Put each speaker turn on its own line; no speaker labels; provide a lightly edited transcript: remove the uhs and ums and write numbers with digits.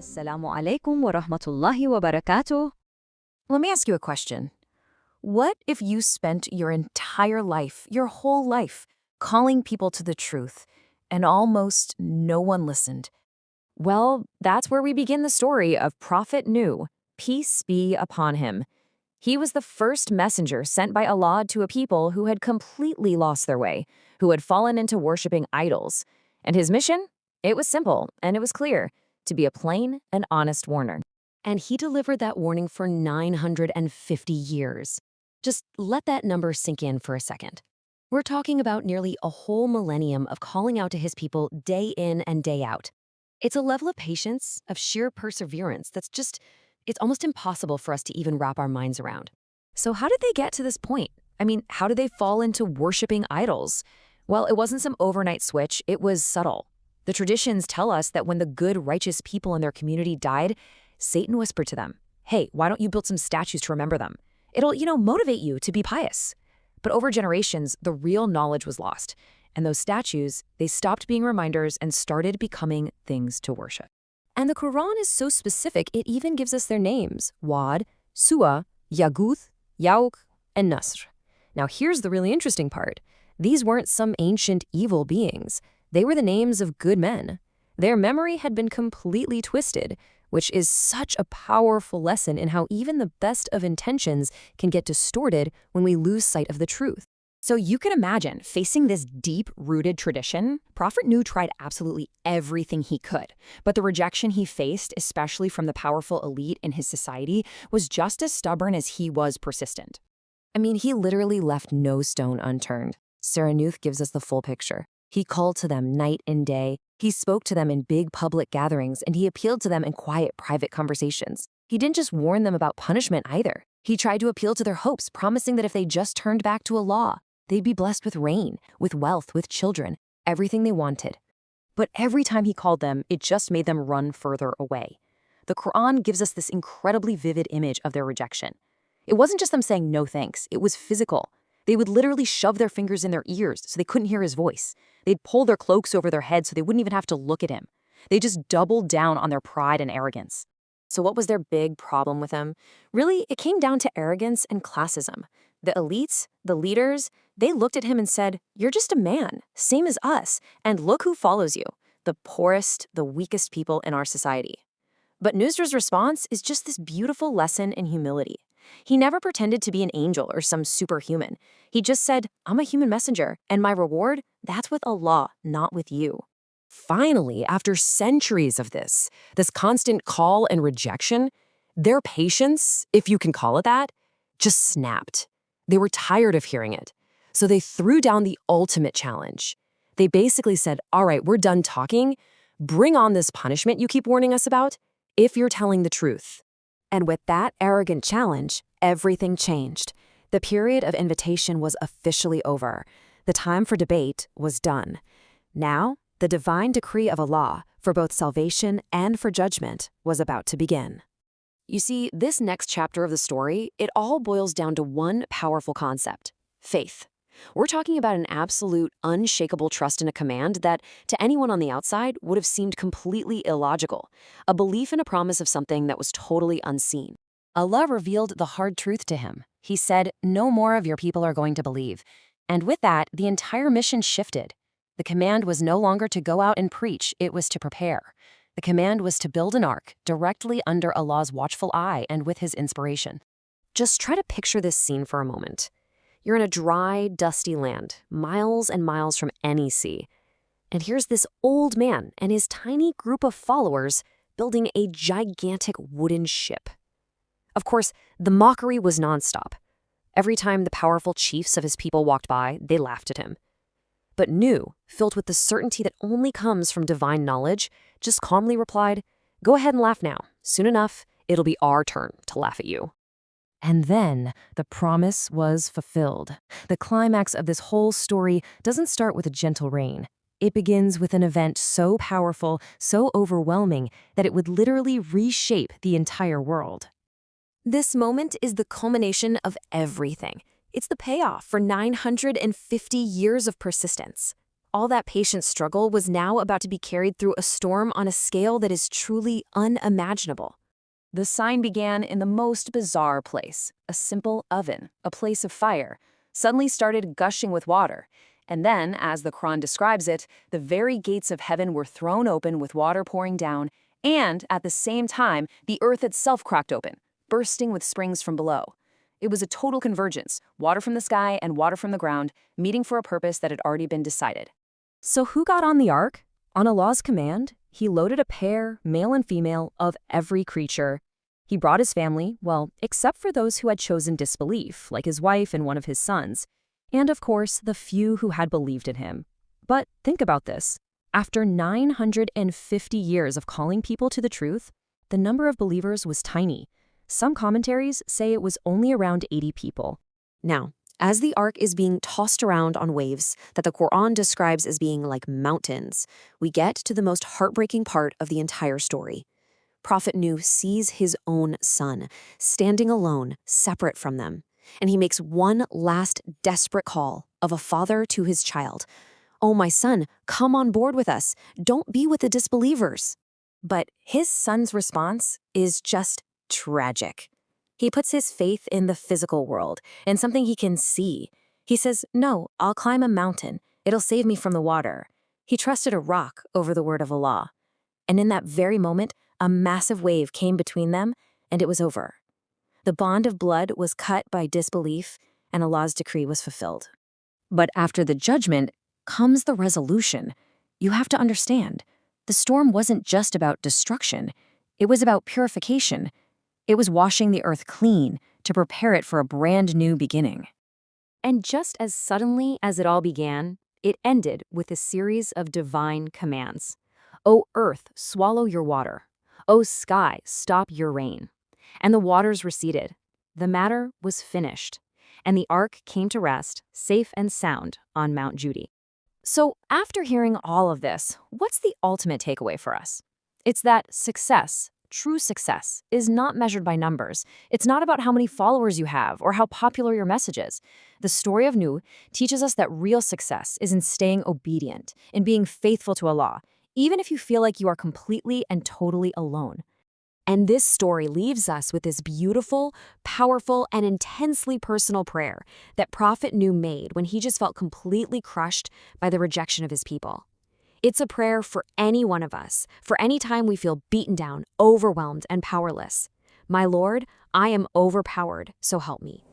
Assalamu alaikum wa rahmatullahi wa barakatuh.
Let me ask you a question. What if you spent your entire life, your whole life, calling people to the truth, and almost no one listened? Well, that's where we begin the story of Prophet Nuh, peace be upon him. He was the first messenger sent by Allah to a people who had completely lost their way, who had fallen into worshiping idols. And his mission? It was simple, and it was clear, to be a plain and honest warner. And he delivered that warning for 950 years. Just let that number sink in for a second. We're talking about nearly a whole millennium of calling out to his people day in and day out. It's a level of patience, of sheer perseverance it's almost impossible for us to even wrap our minds around. So how did they get to this point? I mean, how did they fall into worshiping idols? Well, it wasn't some overnight switch, it was subtle. The traditions tell us that when the good, righteous people in their community died, Satan whispered to them, "Hey, why don't you build some statues to remember them? It'll, motivate you to be pious." But over generations, the real knowledge was lost. And those statues, they stopped being reminders and started becoming things to worship. And the Quran is so specific, it even gives us their names: Wad, Suwa, Yaguth, Yauk, and Nasr. Now here's the really interesting part. These weren't some ancient evil beings. They were the names of good men. Their memory had been completely twisted, which is such a powerful lesson in how even the best of intentions can get distorted when we lose sight of the truth. So you can imagine, facing this deep-rooted tradition, Prophet Nuh tried absolutely everything he could. But the rejection he faced, especially from the powerful elite in his society, was just as stubborn as he was persistent. I mean, he literally left no stone unturned. Surah Nuh gives us the full picture. He called to them night and day. He spoke to them in big public gatherings, and he appealed to them in quiet, private conversations. He didn't just warn them about punishment either. He tried to appeal to their hopes, promising that if they just turned back to Allah, they'd be blessed with rain, with wealth, with children, everything they wanted. But every time he called them, it just made them run further away. The Quran gives us this incredibly vivid image of their rejection. It wasn't just them saying no thanks, it was physical. They would literally shove their fingers in their ears so they couldn't hear his voice. They'd pull their cloaks over their heads so they wouldn't even have to look at him. They just doubled down on their pride and arrogance. So what was their big problem with him? Really, it came down to arrogance and classism. The elites, the leaders, they looked at him and said, "You're just a man, same as us, and look who follows you, the poorest, the weakest people in our society." But Nusra's response is just this beautiful lesson in humility. He never pretended to be an angel or some superhuman. He just said, "I'm a human messenger, and my reward, that's with Allah, not with you." Finally, after centuries of this constant call and rejection, their patience, if you can call it that, just snapped. They were tired of hearing it. So they threw down the ultimate challenge. They basically said, "All right, we're done talking. Bring on this punishment you keep warning us about, if you're telling the truth." And with that arrogant challenge, everything changed. The period of invitation was officially over. The time for debate was done. Now, the divine decree of Allah for both salvation and for judgment was about to begin. You see, this next chapter of the story, it all boils down to one powerful concept: faith. We're talking about an absolute, unshakable trust in a command that, to anyone on the outside, would have seemed completely illogical. A belief in a promise of something that was totally unseen. Allah revealed the hard truth to him. He said, "No more of your people are going to believe." And with that, the entire mission shifted. The command was no longer to go out and preach, it was to prepare. The command was to build an ark directly under Allah's watchful eye and with his inspiration. Just try to picture this scene for a moment. You're in a dry, dusty land, miles and miles from any sea. And here's this old man and his tiny group of followers building a gigantic wooden ship. Of course, the mockery was nonstop. Every time the powerful chiefs of his people walked by, they laughed at him. But Nuh, filled with the certainty that only comes from divine knowledge, just calmly replied, "Go ahead and laugh now. Soon enough, it'll be our turn to laugh at you." And then the promise was fulfilled. The climax of this whole story doesn't start with a gentle rain. It begins with an event so powerful, so overwhelming, that it would literally reshape the entire world. This moment is the culmination of everything. It's the payoff for 950 years of persistence. All that patient struggle was now about to be carried through a storm on a scale that is truly unimaginable. The sign began in the most bizarre place. A simple oven, a place of fire, suddenly started gushing with water. And then, as the Quran describes it, the very gates of heaven were thrown open with water pouring down, and at the same time, the earth itself cracked open, bursting with springs from below. It was a total convergence, water from the sky and water from the ground, meeting for a purpose that had already been decided.
So who got on the ark? On Allah's command, he loaded a pair, male and female, of every creature. He brought his family, well, except for those who had chosen disbelief, like his wife and one of his sons, and of course, the few who had believed in him. But think about this. After 950 years of calling people to the truth, the number of believers was tiny. Some commentaries say it was only around 80 people.
Now, as the ark is being tossed around on waves that the Quran describes as being like mountains, we get to the most heartbreaking part of the entire story. Prophet Nuh sees his own son, standing alone, separate from them, and he makes one last desperate call of a father to his child. "Oh, my son, come on board with us. Don't be with the disbelievers." But his son's response is just tragic. He puts his faith in the physical world, in something he can see. He says, "No, I'll climb a mountain. It'll save me from the water." He trusted a rock over the word of Allah. And in that very moment, a massive wave came between them, and it was over. The bond of blood was cut by disbelief, and Allah's decree was fulfilled. But after the judgment comes the resolution. You have to understand, the storm wasn't just about destruction. It was about purification. It was washing the earth clean to prepare it for a brand new beginning. And just as suddenly as it all began, it ended with a series of divine commands. "O earth, swallow your water. O sky, stop your rain." And the waters receded. The matter was finished, and the ark came to rest, safe and sound, on Mount Judy. So after hearing all of this, what's the ultimate takeaway for us? It's that success, true success, is not measured by numbers. It's not about how many followers you have or how popular your message is. The story of Nuh teaches us that real success is in staying obedient, in being faithful to Allah, even if you feel like you are completely and totally alone. And this story leaves us with this beautiful, powerful, and intensely personal prayer that Prophet Nuh made when he just felt completely crushed by the rejection of his people. It's a prayer for any one of us, for any time we feel beaten down, overwhelmed, and powerless. "My Lord, I am overpowered, so help me."